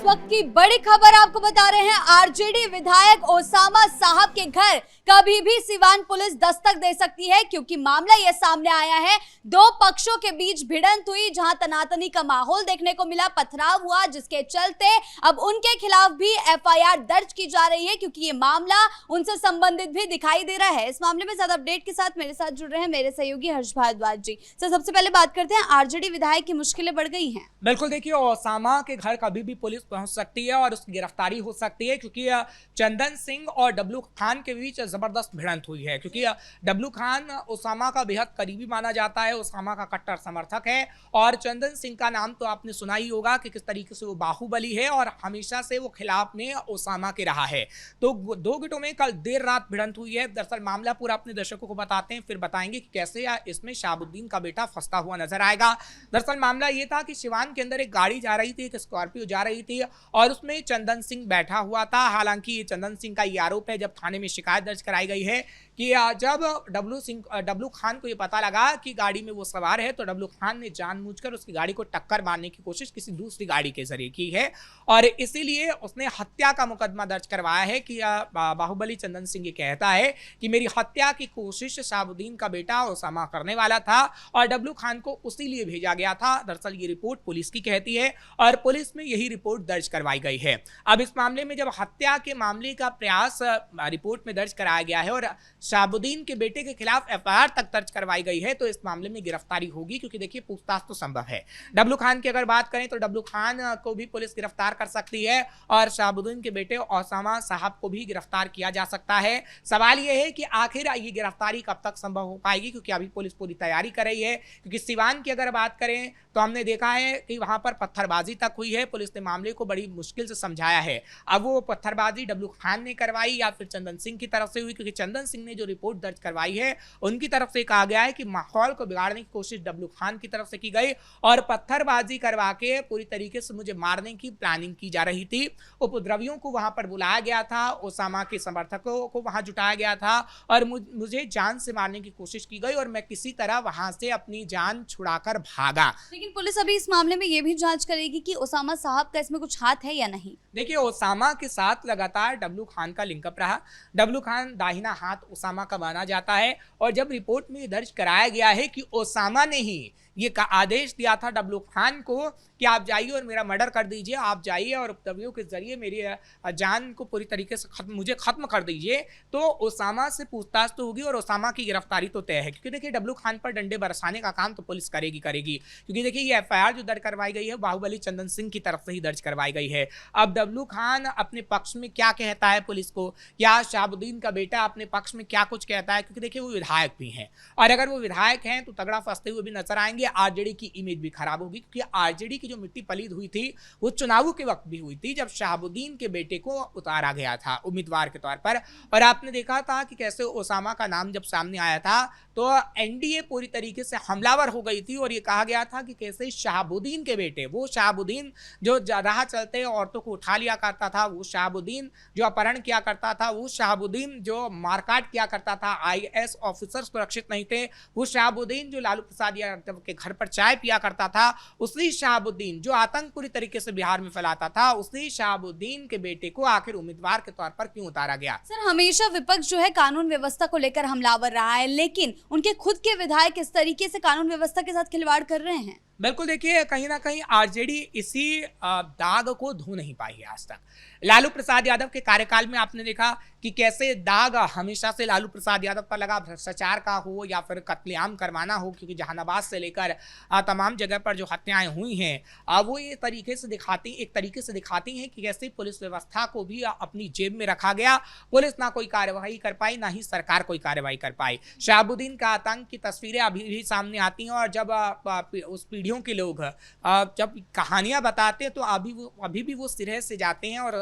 वक्त की बड़ी खबर आपको बता रहे हैं। आरजेडी विधायक ओसामा साहब के घर कभी भी सिवान पुलिस दस्तक दे सकती है, क्योंकि मामला यह सामने आया है। दो पक्षों के बीच भिड़ंत हुई, जहां तनातनी का माहौल देखने को मिला, पथराव हुआ, जिसके चलते अब उनके खिलाफ भी एफआईआर दर्ज की जा रही है, क्योंकि ये मामला उनसे संबंधित भी दिखाई दे रहा है। इस मामले में ज्यादा अपडेट के साथ मेरे साथ जुड़ रहे हैं मेरे सहयोगी हर्ष भारद्वाज जी। सर, सबसे पहले बात करते हैं, आरजेडी विधायक की मुश्किलें बढ़ गई हैं। बिल्कुल, देखिए ओसामा के घर कभी भी पुलिस पहुंच सकती है और उसकी गिरफ्तारी हो सकती है, क्योंकि चंदन सिंह और डब्लू खान के बीच जबरदस्त भिड़ंत हुई है। क्योंकि डब्लू खान ओसामा का बेहद करीबी माना जाता है, ओसामा का कट्टर समर्थक है, और चंदन सिंह का नाम तो आपने सुना ही होगा कि किस तरीके से वो बाहुबली है और हमेशा से वो खिलाफ में ओसामा के रहा है। तो दो गुटों में कल देर रात भिड़ंत हुई है। दरअसल मामला पूरा अपने दर्शकों को बताते हैं, फिर बताएंगे कि कैसे इसमें शहाबुद्दीन का बेटा फंसता हुआ नजर आएगा। दरअसल मामला ये था कि सिवान के अंदर एक गाड़ी जा रही थी, एक स्कॉर्पियो जा रही थी, और उसमें चंदन सिंह बैठा हुआ था। हालांकि चंदन सिंह का ये आरोप है, जब थाने में शिकायत दर्ज कराई गई है कि जब डब्लू खान को ये पता लगा कि गाड़ी में वो सवार है, तो डब्लू खान ने जानबूझकर उसकी गाड़ी को टक्कर मारने की कोशिश किसी दूसरी गाड़ी के जरिए की है, और इसीलिए उसने हत्या का मुकदमा दर्ज करवाया है। कि बाहुबली चंदन सिंह ये कहता है कि मेरी हत्या की कोशिश शहाबुद्दीन का बेटा ओसामा करने वाला था और डब्लू खान को उसी लिए भेजा गया था। दरअसल ये रिपोर्ट पुलिस की कहती है और पुलिस में यही रिपोर्ट दर्ज करवाई गई है। अब इस मामले में जब हत्या के मामले का प्रयास रिपोर्ट में दर्ज कराया गया है और शहाबुद्दीन के बेटे के खिलाफ एफआईआर तक दर्ज करवाई गई है, तो इस मामले में गिरफ्तारी होगी, क्योंकि देखिए पूछताछ तो संभव है। डब्लू खान की अगर बात करें तो डब्लू खान को भी पुलिस गिरफ्तार कर सकती है और शहाबुद्दीन के बेटे ओसामा साहब को भी गिरफ्तार किया जा सकता है। सवाल यह है कि आखिर ये गिरफ्तारी कब तक संभव हो पाएगी, क्योंकि अभी पुलिस पूरी तैयारी कर रही है। क्योंकि सिवान की अगर बात करें तो हमने देखा है कि वहां पर पत्थरबाजी तक हुई है, पुलिस ने मामले को बड़ी मुश्किल से समझाया है। अब वो पत्थरबाजी डब्लू खान ने करवाई या फिर चंदन सिंह की तरफ से हुई, क्योंकि चंदन सिंह ने जो रिपोर्ट दर्ज करवाई है उनकी तरफ से कहा गया है कि माहौल को बिगाड़ने की कोशिश डब्लू खान की तरफ से की गई और पत्थरबाजी करवा के पूरी तरीके से मुझे मारने की प्लानिंग की जा रही थी। उपद्रवियों को वहां पर बुलाया गया था, ओसामा के समर्थकों को वहां जुटाया गया था और मुझे जान से मारने की कोशिश की गई और मैं किसी तरह वहां से अपनी जान छुड़ाकर भागा। लेकिन पुलिस अभी इस मामले में ये भी जांच करेगी कि ओसामा साहब का इसमें कुछ हाथ है या नहीं। देखिए, ओसामा के साथ लगातार डब्लू खान का लिंकअप रहा। डब्लू खान दाहिना हाथ ओसामा का माना जाता है और जब रिपोर्ट में दर्ज कराया गया है कि ओसामा ने ही ये का आदेश दिया था डब्लू खान को कि आप जाइए और मेरा मर्डर कर दीजिए, आप जाइए और उपद्रवियों के जरिए मेरी जान को पूरी तरीके से मुझे खत्म कर दीजिए, तो ओसामा से पूछताछ तो होगी और ओसामा की गिरफ्तारी तो तय है। क्योंकि देखिए डब्लू खान पर डंडे बरसाने का काम तो पुलिस करेगी। क्योंकि देखिए ये एफआईआर जो दर्ज करवाई गई है बाहुबली चंदन सिंह की तरफ से ही दर्ज करवाई गई है। अब डब्लू खान अपने पक्ष में क्या कहता है पुलिस को, या शहाबुद्दीन का बेटा अपने पक्ष में क्या कुछ कहता है, क्योंकि देखिए वो विधायक भी हैं और अगर वो विधायक हैं तो तगड़ा फंसते हुए भी नजर आएंगे। आरजेडी की इमेज भी खराब होगी, क्योंकि आरजेडी की जो मिट्टी पलीद हुई थी वो चुनावों के वक्त भी हुई थी, जब शहाबुद्दीन के बेटे को उतारा गया था उम्मीदवार के तौर पर। और आपने देखा था कि कैसे ओसामा का नाम जब सामने आया था तो एनडीए पूरी तरीके से हमलावर हो गई थी और ये कहा गया था कि कैसे शहाबुद्दीन के बेटे, वो शहाबुद्दीन जो राह चलते औरतों को उठा लिया करता था, वो शहाबुद्दीन जो अपहरण किया करता था, वो शहाबुद्दीन जो मारकाट किया करता था, आईएएस ऑफिसर सुरक्षित नहीं थे, वो शहाबुद्दीन जो लालू प्रसाद यादव के घर पर चाय पिया करता था, उसी शहाबुद्दीन जो आतंक पूरी तरीके से बिहार में फैलाता था, उसी शहाबुद्दीन के बेटे को आखिर उम्मीदवार के तौर पर क्यों उतारा गया। सर, हमेशा विपक्ष जो है कानून व्यवस्था को लेकर हमलावर रहा है, लेकिन उनके खुद के विधायक इस तरीके से कानून व्यवस्था के साथ खिलवाड़ कर रहे हैं। बिल्कुल, देखिए कहीं ना कहीं आरजेडी इसी दाग को धो नहीं पाई है आज तक। लालू प्रसाद यादव के कार्यकाल में आपने देखा कि कैसे दाग हमेशा से लालू प्रसाद यादव पर लगा, भ्रष्टाचार का हो या फिर कत्लेआम करवाना हो, क्योंकि जहानाबाद से लेकर तमाम जगह पर जो हत्याएं हुई हैं वो ये एक तरीके से दिखाती हैं कि कैसे पुलिस व्यवस्था को भी अपनी जेब में रखा गया। पुलिस ना कोई कार्रवाई कर पाई, ना ही सरकार कोई कार्रवाई कर पाई। शहाबुद्दीन का आतंक की तस्वीरें अभी भी सामने आती हैं और जब उस पीढ़ियों के लोग जब कहानियां बताते हैं तो अभी भी वो सिरे से जाते हैं और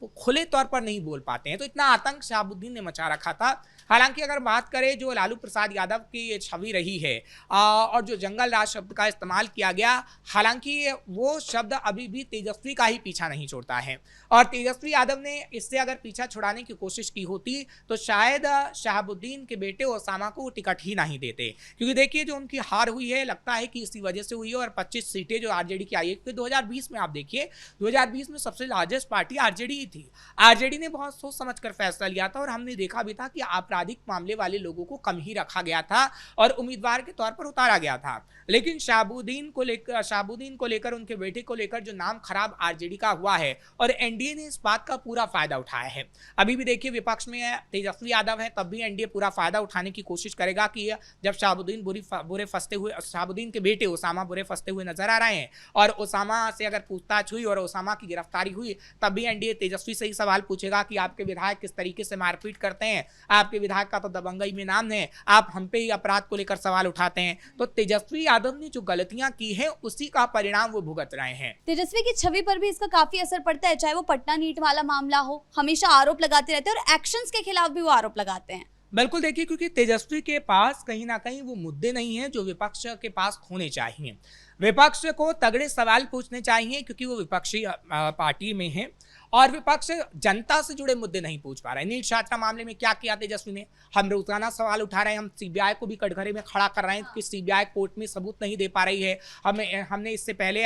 खुले तौर पर नहीं बोल पाते हैं। तो इतना आतंक शहाबुद्दीन ने मचा रखा था। हालांकि अगर बात करें जो लालू प्रसाद यादव की ये छवि रही है और जो जंगल राज शब्द का इस्तेमाल किया गया, हालांकि वो शब्द अभी भी तेजस्वी का ही पीछा नहीं छोड़ता है। और तेजस्वी यादव ने इससे अगर पीछा छुड़ाने की कोशिश की होती तो शायद शहाबुद्दीन के बेटे ओसामा को टिकट ही नहीं देते। क्योंकि देखिए जो उनकी हार हुई है, लगता है कि इसी वजह से हुई है। और 25 सीटें जो आरजेडी की आई है, 2020 में आप देखिए 2020 में सबसे लार्जेस्ट पार्टी आरजेडी ही थी। आरजेडी ने बहुत सोच समझकर फैसला लिया था और हमने देखा भी था कि आपराधिक मामले वाले लोगों को कम ही रखा गया था और उम्मीदवार के तौर पर उतारा गया था। लेकिन शहाबुद्दीन को लेकर उनके बेटे को लेकर जो नाम खराब आरजेडी का हुआ है और एनडीए ने इस बात का पूरा फायदा उठाया है। अभी भी देखिए विपक्ष में तेजस्वी यादव है, तब भी एनडीए पूरा फायदा उठाने की कोशिश करेगा कि जब शहाबुद्दीन के बेटे ओसामा बुरे फंसते हुए नजर आ रहे हैं और ओसामा से अगर पूछताछ हुई और ओसामा की गिरफ्तारी हुई, तब भी एनडीए तेजस्वी से ही सवाल पूछेगा कि आपके विधायक किस तरीके से मारपीट करते हैं, आपके विधायक का तो दबंगई में नाम है, आप हम पे ही अपराध को लेकर सवाल उठाते हैं। तो तेजस्वी यादव ने जो गलतियां की हैं उसी का परिणाम वो भुगत रहे हैं। तेजस्वी की छवि पर भी इसका काफी असर पड़ता है, चाहे वो पटना नीट वाला मामला हो, हमेशा आरोप लगाते रहते हैं और एक्शंस के खिलाफ भी वो आरोप लगाते हैं। बिल्कुल देखिए, क्योंकि तेजस्वी के पास कहीं ना कहीं वो मुद्दे नहीं हैं जो विपक्ष के पास होने चाहिए। विपक्ष को तगड़े सवाल पूछने चाहिए क्योंकि वो विपक्षी पार्टी में है और विपक्ष जनता से जुड़े मुद्दे नहीं पूछ पा रहे। नीट छात्रा मामले में क्या किया तेजस्वी ने? हम रोजाना सवाल उठा रहे हैं, हम सीबीआई को भी कटघरे में खड़ा कर रहे हैं कि सीबीआई कोर्ट में सबूत नहीं दे पा रही है। हमने इससे पहले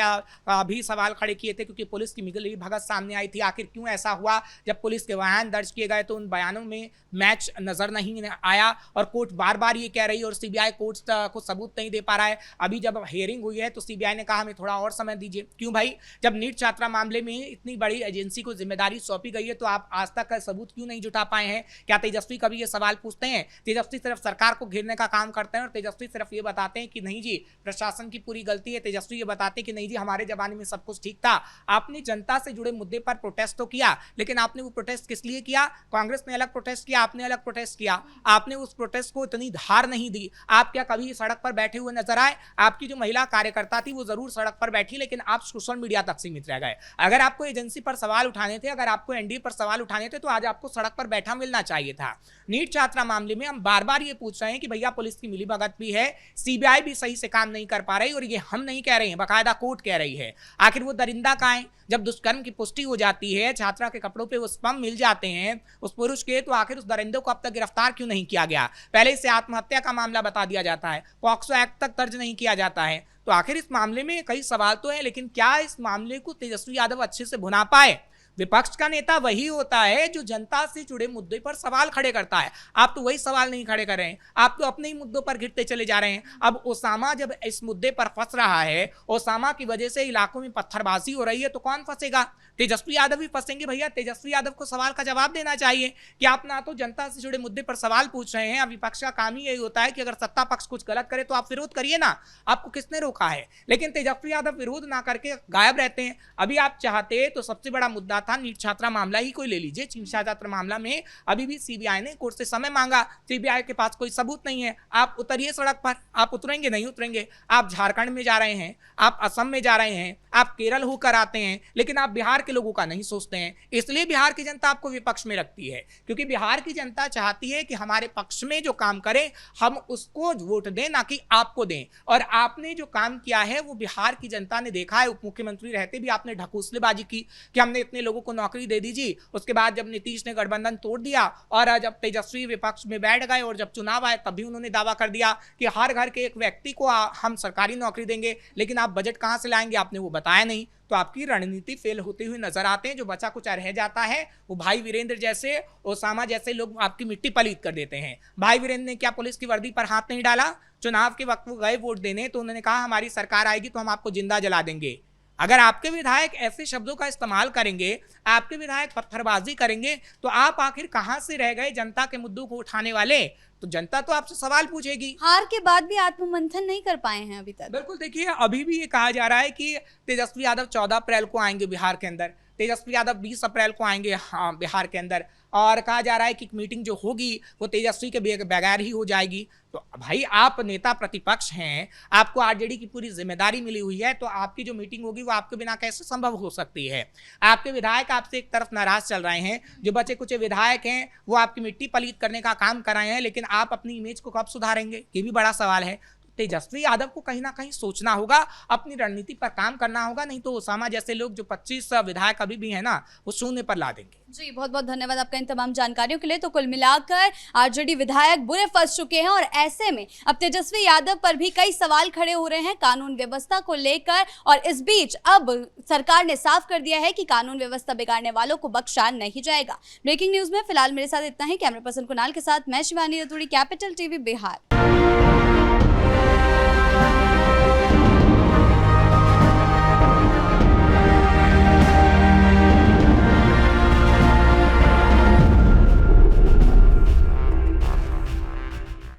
भी सवाल खड़े किए थे क्योंकि पुलिस की मिली भगत सामने आई थी। आखिर क्यों ऐसा हुआ? जब पुलिस के बयान दर्ज किए गए तो उन बयानों में मैच नजर नहीं आया और कोर्ट बार बार ये कह रही है और सीबीआई कोर्ट को सबूत नहीं दे पा रहा है। अभी जब हियरिंग हुई है तो सीबीआई ने कहा हमें थोड़ा और समय दीजिए। क्यों भाई? जब नीट छात्रा मामले में इतनी बड़ी एजेंसी को जिम्मेदारी सौंपी गई है तो आप आज तक का सबूत क्यों नहीं जुटा पाए हैं? क्या तेजस्वी कभी ये सवाल पूछते हैं? तेजस्वी सिर्फ सरकार को घेरने का काम करते हैं और तेजस्वी सिर्फ ये बताते हैं कि नहीं जी प्रशासन की पूरी गलती है। तेजस्वी ये बताते हैं कि नहीं जी हमारे जमाने में सब कुछ ठीक था। आपने जनता से जुड़े मुद्दे पर प्रोटेस्ट तो किया, लेकिन आपने वो प्रोटेस्ट किस लिए किया? कांग्रेस ने अलग प्रोटेस्ट किया, आपने अलग प्रोटेस्ट किया। आपने उस प्रोटेस्ट को इतनी धार नहीं दी। आप क्या कभी सड़क पर बैठे हुए नजर आए? आपकी जो महिला कार्यकर्ता थी वो जरूर सड़क पर बैठी, लेकिन आप सोशल मीडिया तक सीमित रह गए। अगर आपको एजेंसी पर सवाल उठाने थे, अगर आपको एनडीए पर सवाल उठाने थे तो आज आपको सड़क पर बैठा मिलना चाहिए था। नीट छात्रा मामले में हम बार बार ये पूछ रहे हैं कि भैया पुलिस की मिलीभगत भी है, सीबीआई भी सही से काम नहीं कर पा रही और ये हम नहीं कह रहे हैं, बाकायदा कोर्ट कह रही है। आखिर वो दरिंदा कहाँ है? जब दुष्कर्म की पुष्टि हो जाती है, छात्रा के कपड़ों पे वो स्पम मिल जाते हैं उस पुरुष के, तो आखिर उस दरिंदे को अब तक गिरफ्तार क्यों नहीं किया गया? पहले इसे आत्महत्या का मामला बता दिया जाता है, पॉक्सो एक्ट तक दर्ज नहीं किया जाता है। तो आखिर इस मामले में कई सवाल तो है, लेकिन क्या इस मामले को तेजस्वी यादव अच्छे से भुना पाए? विपक्ष का नेता वही होता है जो जनता से जुड़े मुद्दे पर सवाल खड़े करता है। आप तो वही सवाल नहीं खड़े कर रहे हैं, आप तो अपने ही मुद्दों पर घिरते चले जा रहे हैं। अब ओसामा जब इस मुद्दे पर फंस रहा है, ओसामा की वजह से इलाकों में पत्थरबाजी हो रही है, तो कौन फंसेगा? तेजस्वी यादव भी फंसेंगे। भैया तेजस्वी यादव को सवाल का जवाब देना चाहिए कि आप ना तो जनता से जुड़े मुद्दे पर सवाल पूछ रहे हैं। अब विपक्ष का काम ही यही होता है कि अगर सत्ता पक्ष कुछ गलत करे तो आप विरोध करिए ना, आपको किसने रोका है? लेकिन तेजस्वी यादव विरोध ना करके गायब रहते हैं। अभी आप चाहते तो सबसे बड़ा मुद्दा था नीट छात्रा मामला ही कोई ले लीजिए। नीट छात्रा मामला में अभी भी सीबीआई ने कोर्ट से समय मांगा, सीबीआई के पास कोई सबूत नहीं है। आप उतरिए सड़क पर, आप उतरेंगे नहीं उतरेंगे। आप झारखंड में जा रहे हैं, आप असम में जा रहे हैं, आप केरल होकर आते हैं, लेकिन आप बिहार के लोगों का नहीं सोचते हैं। इसलिए बिहार की जनता आपको विपक्ष में रखती है, क्योंकि बिहार की जनता चाहती है कि हमारे पक्ष में जो काम करे हम उसको वोट दें, ना कि आपको दें। और आपने जो काम किया है वो बिहार की जनता ने देखा है। उप मुख्यमंत्री रहते भी आपने ढकोसलेबाजी की कि हमने इतने लोगों को नौकरी दे दीजिए। उसके बाद जब नीतीश ने गठबंधन तोड़ दिया और जब तेजस्वी विपक्ष में बैठ गए और जब चुनाव आए तब भी उन्होंने दावा कर दिया कि हर घर के एक व्यक्ति को हम सरकारी नौकरी देंगे, लेकिन आप बजट कहां से लाएंगे आपने वो बताया नहीं। तो आपकी रणनीति फेल होती हुई नजर आते हैं। जो बचा कुछ रह जाता है वो भाई वीरेंद्र जैसे, ओसामा जैसे लोग आपकी मिट्टी पलीत कर देते हैं। भाई वीरेंद्र ने क्या पुलिस की वर्दी पर हाथ नहीं डाला? चुनाव के वक्त वो गए वोट देने तो उन्होंने कहा हमारी सरकार आएगी तो हम आपको जिंदा जला देंगे। अगर आपके विधायक ऐसे शब्दों का इस्तेमाल करेंगे, आपके विधायक पत्थरबाजी करेंगे, तो आप आखिर कहां से रह गए जनता के मुद्दों को उठाने वाले? तो जनता तो आपसे सवाल पूछेगी। हार के बाद भी आत्ममंथन नहीं कर पाए हैं अभी तक। बिल्कुल देखिए, अभी भी ये कहा जा रहा है कि तेजस्वी यादव 14 अप्रैल को आएंगे बिहार के अंदर। तेजस्वी यादव 20 अप्रैल को आएंगे बिहार के अंदर, और कहा जा रहा है कि मीटिंग जो होगी वो तेजस्वी के बगैर ही हो जाएगी। तो भाई आप नेता प्रतिपक्ष हैं, आपको आरजेडी की पूरी जिम्मेदारी मिली हुई है, तो आपकी जो मीटिंग होगी वो आपके बिना कैसे संभव हो सकती है? आपके विधायक आपसे एक तरफ नाराज चल रहे हैं, जो बचे कुछ विधायक हैं वो आपकी मिट्टी पलीत करने का काम कर रहे हैं, लेकिन आप अपनी इमेज को कब सुधारेंगे, ये भी बड़ा सवाल है। तेजस्वी यादव को कहीं ना कहीं सोचना होगा, अपनी रणनीति पर काम करना होगा, नहीं तो ओसामा जैसे लोग जो 25 विधायक अभी भी है ना, वो शून्य पर ला देंगे। जी बहुत बहुत धन्यवाद आपका इन तमाम जानकारियों के लिए। तो कुल मिलाकर आरजेडी विधायक बुरे फंस चुके हैं और ऐसे में अब तेजस्वी यादव पर भी कई सवाल खड़े हो रहे हैं कानून व्यवस्था को लेकर, और इस बीच अब सरकार ने साफ कर दिया है कि कानून व्यवस्था बिगाड़ने वालों को बख्शा नहीं जाएगा। ब्रेकिंग न्यूज में फिलहाल मेरे साथ इतना ही। कैमरा पर्सन कुणाल के साथ मैं शिवानी रतूड़ी, कैपिटल टीवी बिहार।